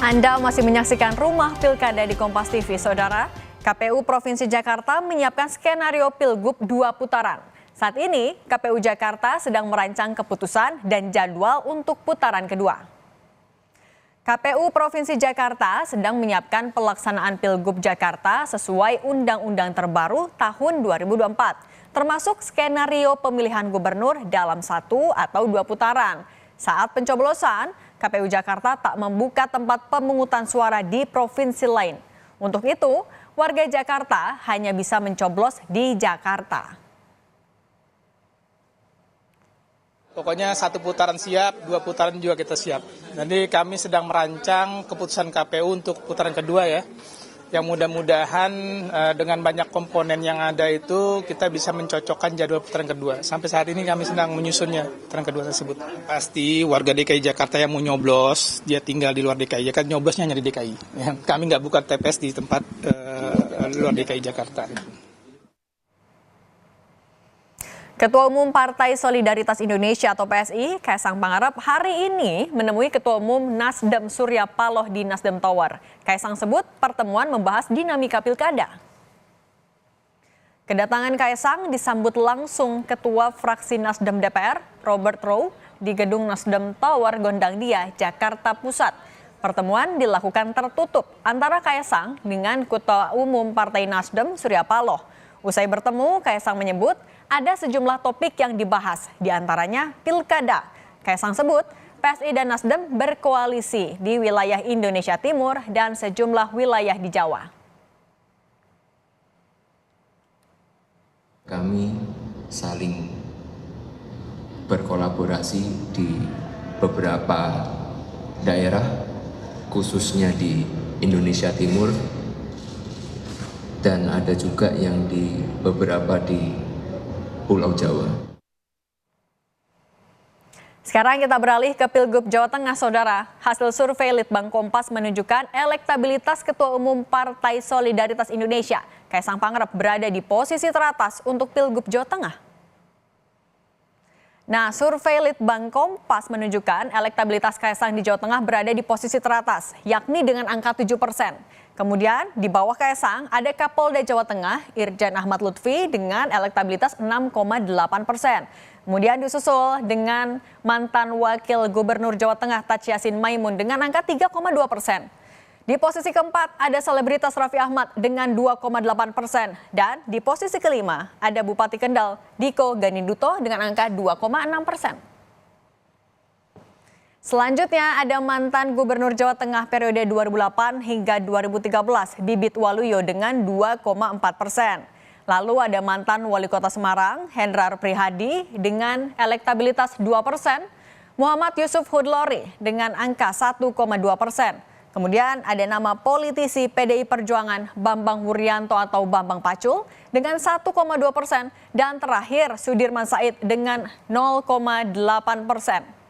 Anda masih menyaksikan Rumah Pilkada di Kompas TV, Saudara. KPU Provinsi Jakarta menyiapkan skenario Pilgub 2 putaran. Saat ini, KPU Jakarta sedang merancang keputusan dan jadwal untuk putaran kedua. KPU Provinsi Jakarta sedang menyiapkan pelaksanaan Pilgub Jakarta sesuai Undang-Undang terbaru tahun 2024, termasuk skenario pemilihan gubernur dalam 1 atau 2 putaran. Saat pencoblosan, KPU Jakarta tak membuka tempat pemungutan suara di provinsi lain. Untuk itu, warga Jakarta hanya bisa mencoblos di Jakarta. Pokoknya 1 putaran siap, 2 putaran juga kita siap. Jadi kami sedang merancang keputusan KPU untuk putaran kedua ya. Yang mudah-mudahan dengan banyak komponen yang ada itu kita bisa mencocokkan jadwal putaran kedua. Sampai saat ini kami sedang menyusunnya putaran kedua tersebut. Pasti warga DKI Jakarta yang mau nyoblos, dia tinggal di luar DKI, ya kan nyoblosnya hanya di DKI. Ya, kami nggak buka TPS di tempat luar DKI Jakarta. Ketua Umum Partai Solidaritas Indonesia atau PSI, Kaisang Pangarep hari ini menemui Ketua Umum Nasdem Surya Paloh di Nasdem Tower. Kaisang sebut pertemuan membahas dinamika pilkada. Kedatangan Kaisang disambut langsung Ketua Fraksi Nasdem DPR, Robert Rowe, di gedung Nasdem Tower Gondang Dia, Jakarta Pusat. Pertemuan dilakukan tertutup antara Kaisang dengan Ketua Umum Partai Nasdem Surya Paloh. Usai bertemu, Kaisang menyebut ada sejumlah topik yang dibahas, diantaranya pilkada. Kaisang sebut PSI dan Nasdem berkoalisi di wilayah Indonesia Timur dan sejumlah wilayah di Jawa. Kami saling berkolaborasi di beberapa daerah, khususnya di Indonesia Timur, dan ada juga yang di beberapa di Pulau Jawa. Sekarang kita beralih ke Pilgub Jawa Tengah, Saudara. Hasil survei Litbang Kompas menunjukkan elektabilitas Ketua Umum Partai Solidaritas Indonesia, Kaisang Pangarep, berada di posisi teratas untuk Pilgub Jawa Tengah. Nah, survei Litbang Kompas menunjukkan elektabilitas Kaisang di Jawa Tengah berada di posisi teratas, yakni dengan angka 7%. Kemudian di bawah Kaisang ada Kapolda Jawa Tengah Irjen Ahmad Lutfi dengan elektabilitas 6,8%. Kemudian disusul dengan mantan Wakil Gubernur Jawa Tengah Taj Yassin Maimun dengan angka 3,2%. Di posisi keempat ada selebritas Raffi Ahmad dengan 2,8%. Dan di posisi kelima ada Bupati Kendal Diko Ganinduto dengan angka 2,6%. Selanjutnya ada mantan Gubernur Jawa Tengah periode 2008 hingga 2013 Bibit Waluyo dengan 2,4%. Lalu ada mantan Wali Kota Semarang Hendrar Prihadi dengan elektabilitas 2%. Muhammad Yusuf Hudlori dengan angka 1,2%. Kemudian ada nama politisi PDI Perjuangan Bambang Wuryanto atau Bambang Pacul dengan 1,2%. Dan terakhir Sudirman Said dengan 0,8%.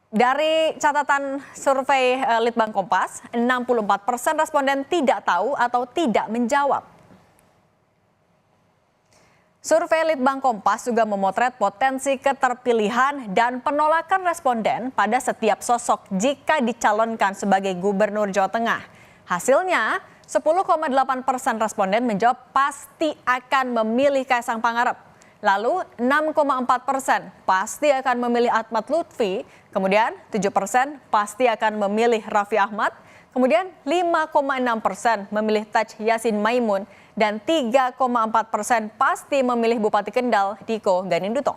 Dari catatan survei Litbang Kompas, 64% responden tidak tahu atau tidak menjawab. Survei Litbang Kompas juga memotret potensi keterpilihan dan penolakan responden pada setiap sosok jika dicalonkan sebagai Gubernur Jawa Tengah. Hasilnya, 10,8% responden menjawab pasti akan memilih Kaisang Pangarep. Lalu 6,4% pasti akan memilih Ahmad Lutfi, kemudian 7% pasti akan memilih Raffi Ahmad, kemudian 5,6% memilih Taj Yassin Maimun, dan 3,4% pasti memilih Bupati Kendal Diko Ganinduto.